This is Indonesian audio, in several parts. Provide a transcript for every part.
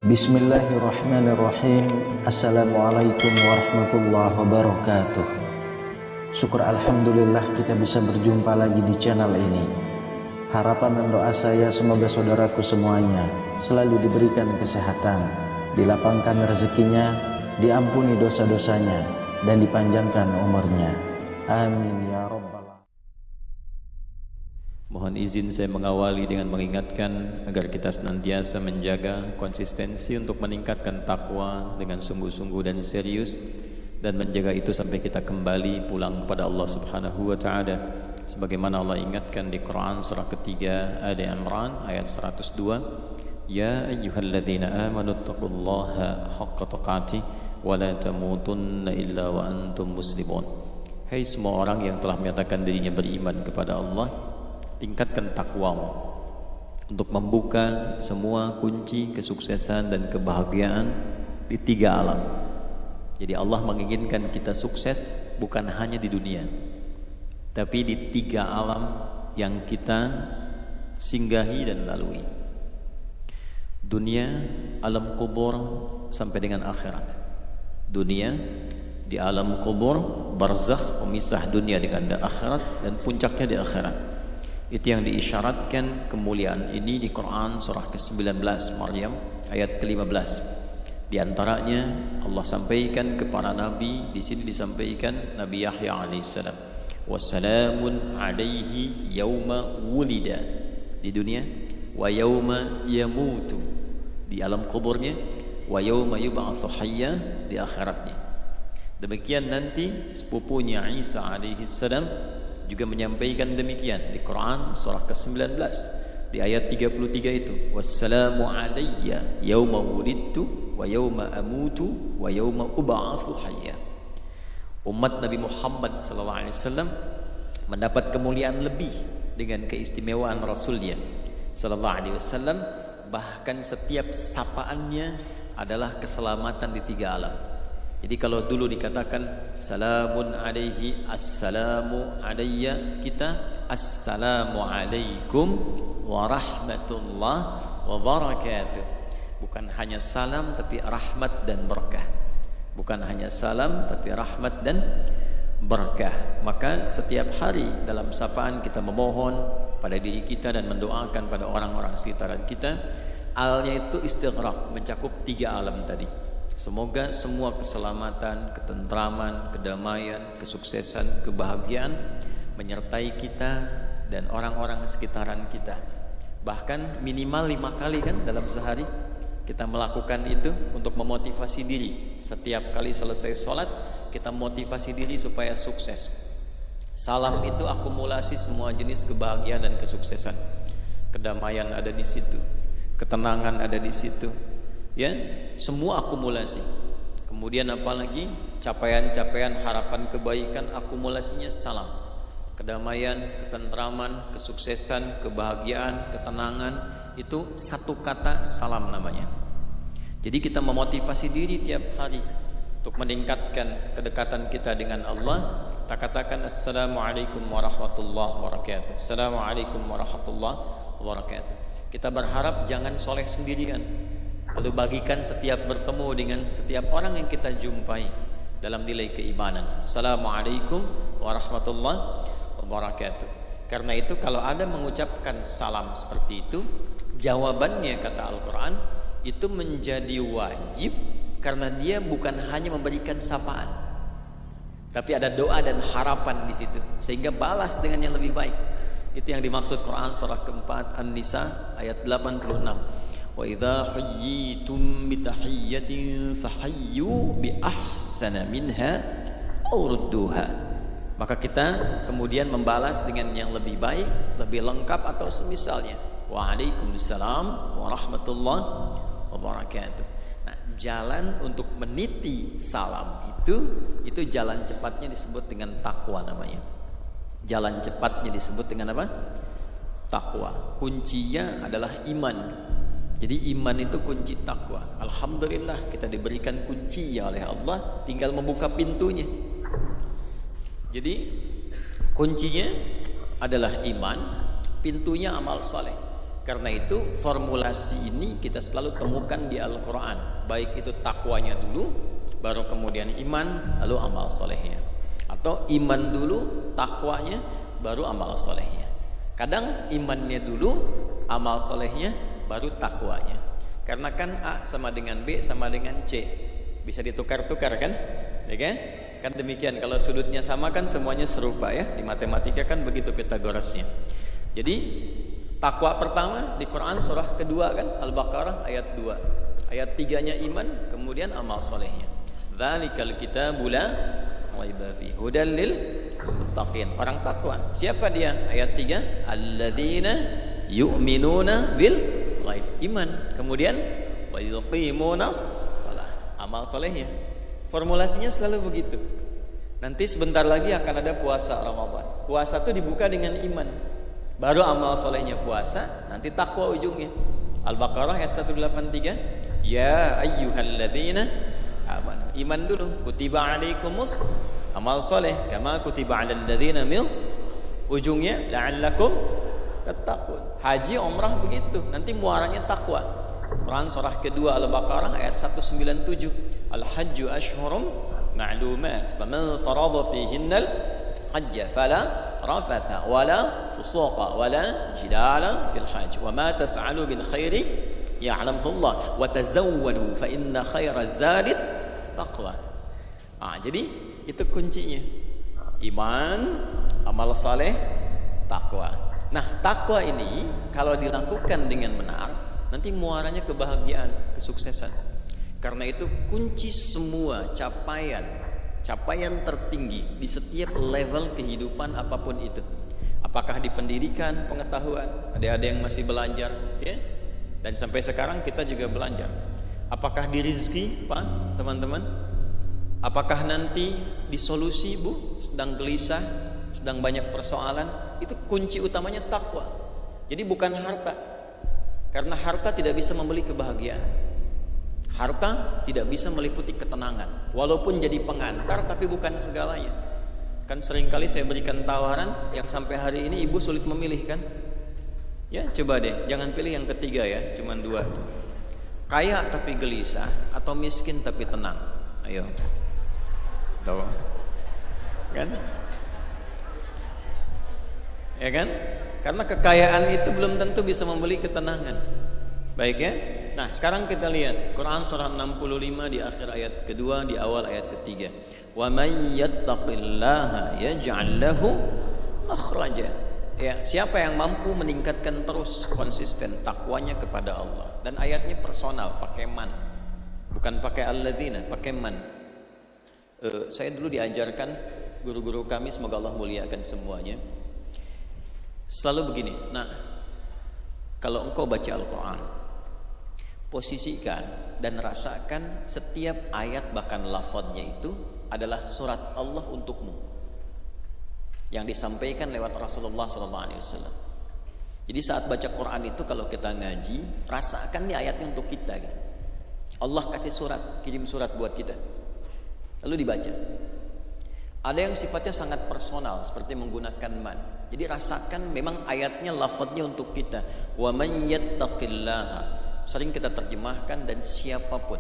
Bismillahirrahmanirrahim. Assalamualaikum warahmatullahi wabarakatuh. Syukur alhamdulillah kita bisa berjumpa lagi di channel ini. Harapan dan doa saya semoga saudaraku semuanya selalu diberikan kesehatan, dilapangkan rezekinya, diampuni dosa-dosanya, dan dipanjangkan umurnya. Amin ya rabbal alamin. Mohon izin saya mengawali dengan mengingatkan agar kita senantiasa menjaga konsistensi untuk meningkatkan takwa dengan sungguh-sungguh dan serius, dan menjaga itu sampai kita kembali pulang kepada Allah Subhanahu wa taala. Sebagaimana Allah ingatkan di Quran surah ketiga Ali Imran ayat 102, Ya ayyuhalladzina amanu taqullaha haqqa tuqatih wa la tamutunna illa wa antum muslimun. Hai semua orang yang telah menyatakan dirinya beriman kepada Allah, tingkatkan takwamu untuk membuka semua kunci kesuksesan dan kebahagiaan di tiga alam. Jadi Allah menginginkan kita sukses bukan hanya di dunia, tapi di tiga alam yang kita singgahi dan lalui. Dunia, alam kubur, sampai dengan akhirat. Dunia, di alam kubur, barzakh, pemisah dunia dengan akhirat, dan puncaknya di akhirat. Itu yang diisyaratkan kemuliaan ini di Quran surah ke-19 Maryam ayat ke-15. Di antaranya Allah sampaikan kepada Nabi, di sini disampaikan Nabi Yahya alaihissalam, wassalamun alaihi yauma wulida di dunia, wa yauma yamutu di alam kuburnya, wa yauma yub'atsu hayya di akhiratnya. Demikian nanti sepupunya Isa alaihissalam juga menyampaikan demikian di Quran surah ke-19 di ayat 33 itu, wassalamu alayya yauma wulidtu wa yauma amutu wa yauma ub'atsu hayya. Umat Nabi Muhammad sallallahu alaihi wasallam mendapat kemuliaan lebih dengan keistimewaan Rasulnya sallallahu alaihi wasallam, bahkan setiap sapaannya adalah keselamatan di tiga alam. Jadi kalau dulu dikatakan salamun alaihi, assalamu alayya, kita assalamu alaikum warahmatullah wabarakatuh. Bukan hanya salam tapi rahmat dan berkah. Bukan hanya salam tapi rahmat dan berkah. Maka setiap hari dalam sapaan kita memohon pada diri kita dan mendoakan pada orang-orang sekitaran kita. Alnya itu istighraq, mencakup tiga alam tadi. Semoga semua keselamatan, ketentraman, kedamaian, kesuksesan, kebahagiaan menyertai kita dan orang-orang sekitaran kita. Bahkan minimal 5 kali kan dalam sehari kita melakukan itu untuk memotivasi diri. Setiap kali selesai sholat kita motivasi diri supaya sukses. Salam itu akumulasi semua jenis kebahagiaan dan kesuksesan. Kedamaian ada di situ, ketenangan ada di situ. Ya, semua akumulasi. Kemudian apalagi capaian-capaian, harapan kebaikan, akumulasinya salam. Kedamaian, ketentraman, kesuksesan, kebahagiaan, ketenangan, itu satu kata salam namanya. Jadi kita memotivasi diri tiap hari untuk meningkatkan kedekatan kita dengan Allah. Kita katakan assalamualaikum warahmatullahi wabarakatuh. Assalamualaikum warahmatullahi wabarakatuh. Kita berharap jangan soleh sendirian, lalu bagikan setiap bertemu dengan setiap orang yang kita jumpai dalam nilai keimanan. Assalamualaikum warahmatullahi wabarakatuh. Karena itu kalau ada mengucapkan salam seperti itu, jawabannya kata Al-Quran itu menjadi wajib, karena dia bukan hanya memberikan sapaan, tapi ada doa dan harapan di situ, sehingga balas dengan yang lebih baik. Itu yang dimaksud Quran surah keempat An-Nisa ayat 86. Wa idza hayyitum bi tahiyyatin fahayyu bi ahsana minha aw rudduha. Maka kita kemudian membalas dengan yang lebih baik, lebih lengkap atau semisalnya. Waalaikumsalam warahmatullahi wabarakatuh. Nah, jalan untuk meniti salam itu jalan cepatnya disebut dengan takwa namanya. Jalan cepatnya disebut dengan apa? Takwa. Kuncinya adalah iman. Jadi iman itu kunci takwa. Alhamdulillah kita diberikan kunci oleh Allah, tinggal membuka pintunya. Jadi kuncinya adalah iman, pintunya amal saleh. Karena itu formulasi ini kita selalu temukan di Al-Quran. Baik itu takwanya dulu, baru kemudian iman, lalu amal solehnya. Atau iman dulu, takwanya, baru amal solehnya. Kadang imannya dulu, amal solehnya, baru takwanya. Karena kan A sama dengan B sama dengan C, bisa ditukar-tukar kan? Ya kan? Kan demikian, kalau sudutnya sama kan semuanya serupa ya. Di matematika kan begitu Pitagorasnya. Jadi takwa pertama di Quran surah kedua kan, Al-Baqarah ayat 2. Ayat 3-nya iman, kemudian amal solehnya. Dzalikal kitabu la raiba fihi hudal lil muttaqin. Orang takwa. Siapa dia? Ayat 3, alladzina yu'minuna bil ghaib. Iman. Kemudian wa yuqimunas shalah. Amal solehnya. Formulasinya selalu begitu. Nanti sebentar lagi akan ada puasa Ramadan. Puasa itu dibuka dengan iman. Baru amal solehnya puasa, nanti takwa ujungnya. Al-Baqarah ayat 183. Ya ayyuhalladzina amanu. Iman dulu. Kutiba alaikumus amal soleh kama kutiba alal ladzina min. Ujungnya la'allakum tattaqun. Haji umrah begitu. Nanti muaranya takwa. Quran surah kedua Al-Baqarah ayat 197. Al-hajju ashhurum ma'lumat. Faman farada fihinnal hajja fala rafatha wala fusuqa wala jidala fil hajj wa ma tas'alu bil khairi ya'lamhu Allah wa tazawwadu fa inna khairaz zadi taqwa. Jadi itu kuncinya. Iman, amal saleh, takwa. Nah, takwa ini kalau dilakukan dengan benar, nanti muaranya kebahagiaan, kesuksesan. Karena itu kunci semua capaian tertinggi di setiap level kehidupan apapun itu. Apakah di pendidikan, pengetahuan, ada yang masih belajar, ya? Dan sampai sekarang kita juga belajar. Apakah di rezeki, Pak, teman-teman? Apakah nanti di solusi, Bu, sedang gelisah, sedang banyak persoalan? Itu kunci utamanya takwa. Jadi bukan harta. Karena harta tidak bisa membeli kebahagiaan. Harta tidak bisa meliputi ketenangan. Walaupun jadi pengantar, tapi bukan segalanya. Kan seringkali saya berikan tawaran yang sampai hari ini ibu sulit memilih kan? Ya coba deh, jangan pilih yang ketiga ya, cuman 2 tuh. Kaya tapi gelisah atau miskin tapi tenang. Ayo. Tahu? Kan? Ya kan? Karena kekayaan itu belum tentu bisa membeli ketenangan. Baik ya? Nah, sekarang kita lihat Quran surah 65 di akhir ayat kedua, di awal ayat ketiga. Wa may yattaqillaha yaj'al lahu makhraja. Ya, siapa yang mampu meningkatkan terus konsisten takwanya kepada Allah. Dan ayatnya personal, pakai man. Bukan pakai alladzina, pakai man. Saya dulu diajarkan guru-guru kami, semoga Allah muliakan semuanya. Selalu begini. Nah, kalau engkau baca Al-Quran, posisikan dan rasakan setiap ayat bahkan lafadznya itu adalah surat Allah untukmu yang disampaikan lewat Rasulullah SAW. Jadi saat baca Quran itu kalau kita ngaji, rasakan nih ayatnya untuk kita gitu. Allah kasih surat, kirim surat buat kita, lalu dibaca. Ada yang sifatnya sangat personal seperti menggunakan man. Jadi rasakan memang ayatnya lafadznya untuk kita. Wa man yattaqillaha, sering kita terjemahkan dan siapapun.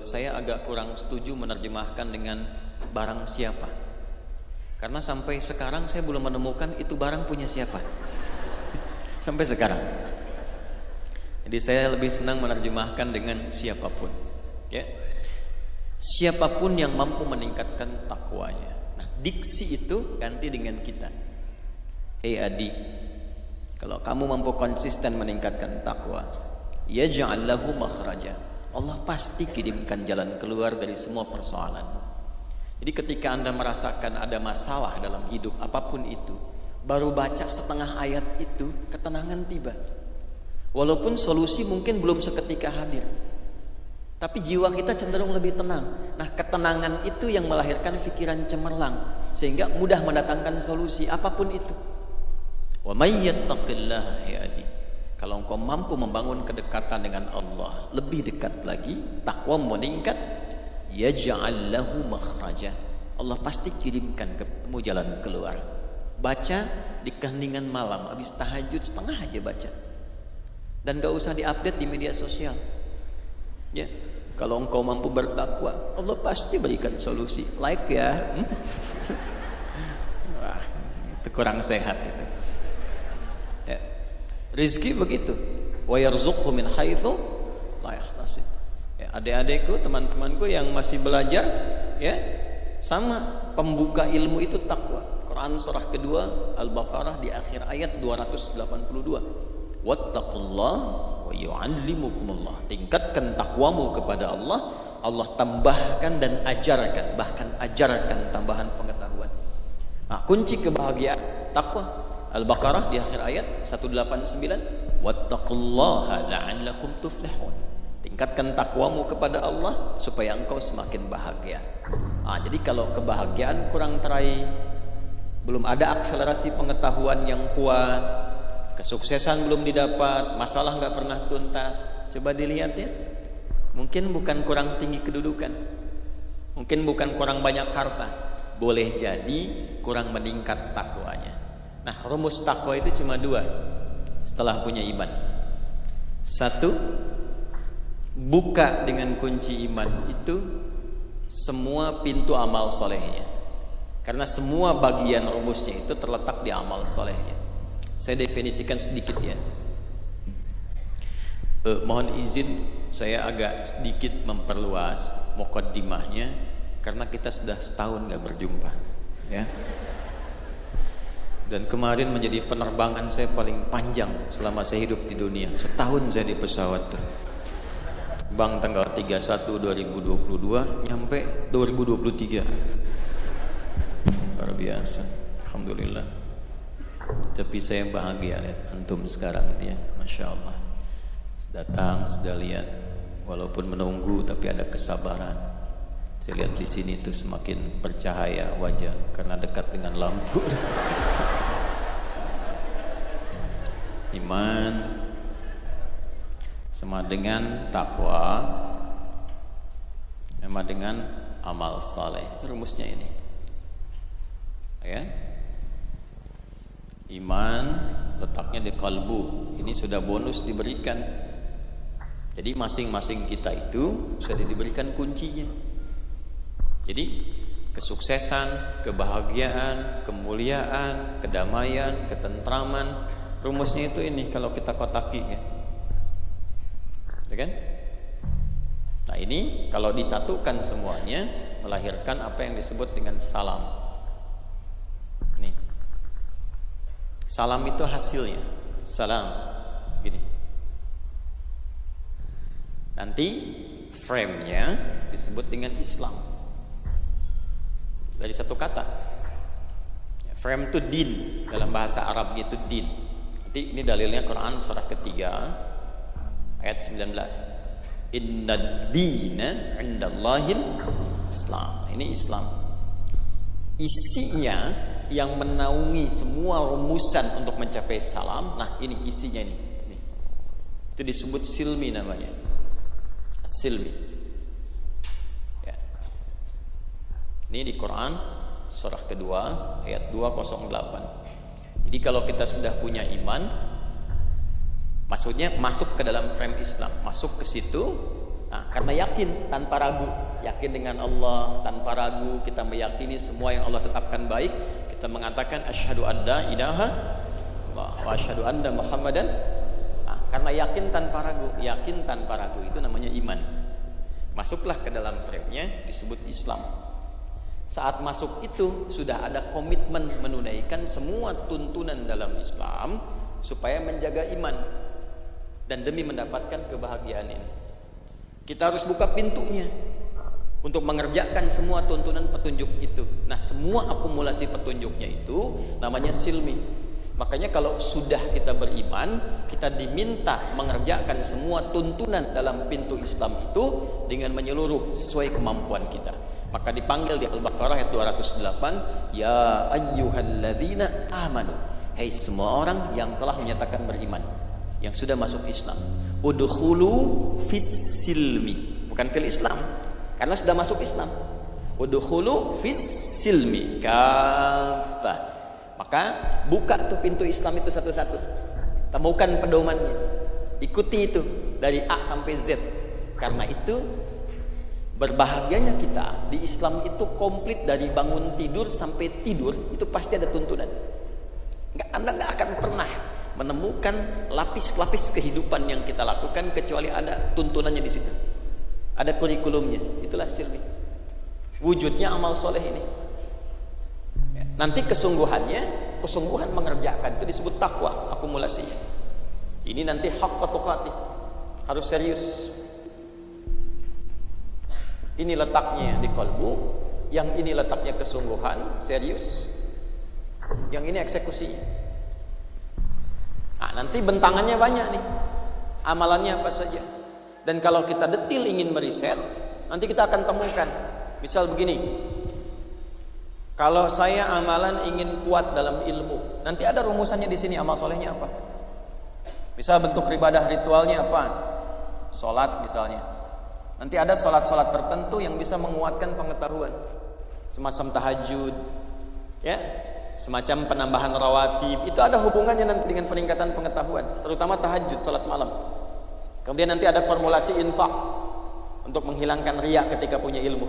Saya agak kurang setuju menerjemahkan dengan barang siapa. Karena sampai sekarang saya belum menemukan itu barang punya siapa. Sampai sekarang. Jadi saya lebih senang menerjemahkan dengan siapapun. Ya. Siapapun yang mampu meningkatkan takwanya. Nah, diksi itu ganti dengan kita. Adi, kalau kamu mampu konsisten meningkatkan takwa, yaj'al lahu makhraja. Allah pasti kirimkan jalan keluar dari semua persoalanmu. Jadi ketika Anda merasakan ada masalah dalam hidup apapun itu, baru baca setengah ayat itu, ketenangan tiba. Walaupun solusi mungkin belum seketika hadir, tapi jiwa kita cenderung lebih tenang. Nah, ketenangan itu yang melahirkan pikiran cemerlang, sehingga mudah mendatangkan solusi apapun itu. Wa may yattaqillaha yahdi. Kalau engkau mampu membangun kedekatan dengan Allah lebih dekat lagi, takwa meningkat, yaj'al lahu makhraja. Allah pasti kirimkan kamu jalan keluar. Baca di keheningan malam, habis tahajud setengah aja baca. dan gak usah diupdate di media sosial. Ya, kalau engkau mampu bertakwa, Allah pasti berikan solusi. Like ya. Wah, itu kurang sehat itu. Ya. Rizki begitu. Wa yarzuqhu min haitsu la yahtasib. Ya, adik-adikku, teman-temanku yang masih belajar, ya, sama pembuka ilmu itu takwa. Quran surah kedua Al-Baqarah di akhir ayat 282. Wattaqullah wa yu'allimukumullah. Tingkatkan takwamu kepada Allah, Allah tambahkan dan ajarkan, bahkan ajarkan tambahan pengetahuan. Nah, kunci kebahagiaan takwa. Al-Baqarah di akhir ayat 189. Wattaqullaha la'allakum tuflihun. Tingkatkan takwamu kepada Allah supaya engkau semakin bahagia. Nah, jadi kalau kebahagiaan kurang teraih, belum ada akselerasi pengetahuan yang kuat, kesuksesan belum didapat, masalah nggak pernah tuntas, coba dilihat ya. Mungkin bukan kurang tinggi kedudukan, mungkin bukan kurang banyak harta, boleh jadi kurang meningkat takwanya. Nah, rumus takwa itu cuma dua setelah punya iman. Satu, buka dengan kunci iman itu semua pintu amal solehnya, karena semua bagian rumusnya itu terletak di amal solehnya. Saya definisikan sedikit ya. Mohon izin saya agak sedikit memperluas muqaddimahnya karena kita sudah setahun gak berjumpa, ya. Dan kemarin menjadi penerbangan saya paling panjang selama saya hidup di dunia. Setahun saya di pesawat tuh. Bang tanggal 31 2022 nyampe 2023. Luar biasa. Alhamdulillah. Tapi saya bahagia lihat antum sekarang ya, Masya Allah. Datang sudah lihat, walaupun menunggu tapi ada kesabaran. Saya lihat di sini tuh semakin bercahaya wajah karena dekat dengan lampu. Iman sama dengan takwa, sama dengan amal saleh. Rumusnya ini, ya. Iman letaknya di kalbu. Ini sudah bonus diberikan. Jadi masing-masing kita itu sudah diberikan kuncinya. Jadi kesuksesan, kebahagiaan, kemuliaan, kedamaian, ketentraman, rumusnya itu ini kalau kita kotaki ya. Ya kan? Nah, ini kalau disatukan semuanya melahirkan apa yang disebut dengan salam. Nih. Salam itu hasilnya. Salam. Gini. Nanti frame-nya disebut dengan Islam. Dari satu kata. Frame itu din, dalam bahasa Arabnya itu din. Nanti ini dalilnya Quran surah ketiga ayat 19. Innad dina 'indallahil Islam. Ini Islam. Isinya yang menaungi semua rumusan untuk mencapai salam. Nah, ini isinya ini. Itu disebut silmi namanya. Silmi. Ya. Ini di Quran surah kedua ayat 208. Jadi kalau kita sudah punya iman, maksudnya masuk ke dalam frame Islam, masuk ke situ, nah, karena yakin tanpa ragu, yakin dengan Allah tanpa ragu, kita meyakini semua yang Allah tetapkan baik, kita mengatakan asyhadu an la ilaha illallah wa asyhadu anna Muhammadan. Nah, karena yakin tanpa ragu itu namanya iman. Masuklah ke dalam frame-nya disebut Islam. Saat masuk itu sudah ada komitmen menunaikan semua tuntunan dalam Islam supaya menjaga iman dan demi mendapatkan kebahagiaan ini. Kita harus buka pintunya untuk mengerjakan semua tuntunan petunjuk itu. Nah, semua akumulasi petunjuknya itu namanya silmi. Makanya kalau sudah kita beriman, kita diminta mengerjakan semua tuntunan dalam pintu Islam itu dengan menyeluruh sesuai kemampuan kita. Maka dipanggil di Al-Baqarah ayat 208, ya ayyuhalladzina amanu. Hai semua orang yang telah menyatakan beriman, yang sudah masuk Islam. Udkhulu fis silmi, bukan fil Islam, karena sudah masuk Islam. Udkhulu fis silmi kafah. Maka buka tuh pintu Islam itu satu-satu. Temukan pedomannya. Ikuti itu dari A sampai Z. Karena itu berbahagianya kita di Islam itu komplit dari bangun tidur sampai tidur itu pasti ada tuntunan. Anda nggak akan pernah menemukan lapis-lapis kehidupan yang kita lakukan kecuali ada tuntunannya di situ. Ada kurikulumnya. Itulah silmi. Wujudnya amal soleh ini. Nanti kesungguhan mengerjakan itu disebut takwa, akumulasinya. Ini nanti haqqa tuqatih, harus serius. Ini letaknya di kalbu, yang ini letaknya kesungguhan, serius. Yang ini eksekusinya. Nah, nanti bentangannya banyak nih. Amalannya apa saja. Dan kalau kita detil ingin meriset, nanti kita akan temukan. Misal begini. Kalau saya amalan ingin kuat dalam ilmu, nanti ada rumusannya di sini amal solehnya apa. Misal bentuk ibadah ritualnya apa? Salat misalnya. Nanti ada salat-salat tertentu yang bisa menguatkan pengetahuan. Semacam tahajud, ya, semacam penambahan rawatib. Itu ada hubungannya nanti dengan peningkatan pengetahuan, terutama tahajud, salat malam. Kemudian nanti ada formulasi infak untuk menghilangkan riya ketika punya ilmu,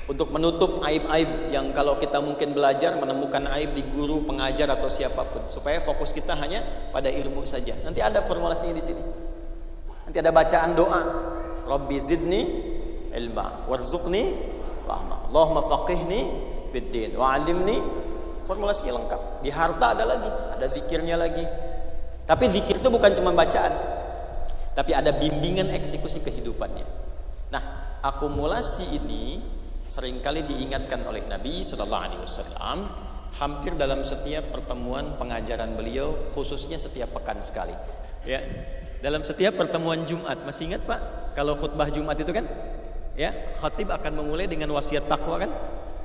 untuk menutup aib-aib yang kalau kita mungkin belajar menemukan aib di guru, pengajar atau siapapun, supaya fokus kita hanya pada ilmu saja. Nanti ada formulasinya di sini. Nanti ada bacaan doa, Rabbi zidni ilma warzuqni rahmah, Allahumma faqihni fid din wa'allimni. Formulasinya lengkap. Di harta ada lagi, ada zikirnya lagi. Tapi zikir itu bukan cuma bacaan, tapi ada bimbingan eksekusi kehidupannya. Nah, akumulasi ini seringkali diingatkan oleh Nabi Sallallahu Alaihi Wasallam hampir dalam setiap pertemuan pengajaran beliau, khususnya setiap pekan sekali. Ya, dalam setiap pertemuan Jumat, masih ingat Pak? Kalau khutbah Jumat itu kan, ya, khatib akan memulai dengan wasiat takwa kan?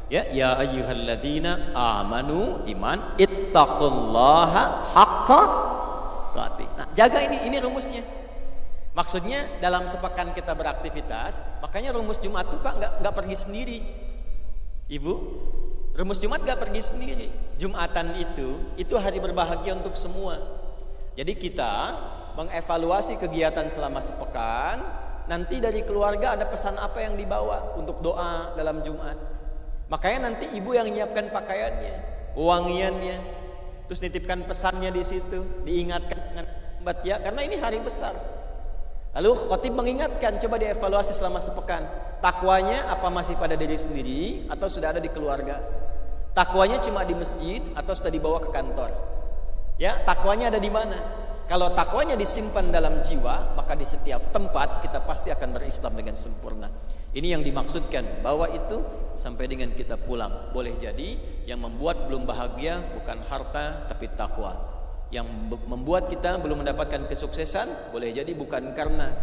Ya ayyuhalladzina amanu iman ittaqullaha haqqa tuqatih. Nah, jaga ini rumusnya. Maksudnya dalam sepekan kita beraktivitas, makanya rumus Jumat itu Pak nggak pergi sendiri. Ibu, rumus Jumat nggak pergi sendiri. Jumatan itu hari berbahagia untuk semua. Jadi kita mengevaluasi kegiatan selama sepekan, nanti dari keluarga ada pesan apa yang dibawa untuk doa dalam Jumat. Makanya nanti ibu yang menyiapkan pakaiannya, wangiannya, terus nitipkan pesannya di situ, diingatkan dengan batia karena ini hari besar. Lalu khatib mengingatkan, coba dievaluasi selama sepekan. Takwanya apa masih pada diri sendiri atau sudah ada di keluarga? Takwanya cuma di masjid atau sudah dibawa ke kantor? Ya, takwanya ada di mana? Kalau takwanya disimpan dalam jiwa, maka di setiap tempat kita pasti akan berislam dengan sempurna. Ini yang dimaksudkan, bahwa itu sampai dengan kita pulang. Boleh jadi yang membuat belum bahagia bukan harta tapi takwa. Yang membuat kita belum mendapatkan kesuksesan boleh jadi bukan karena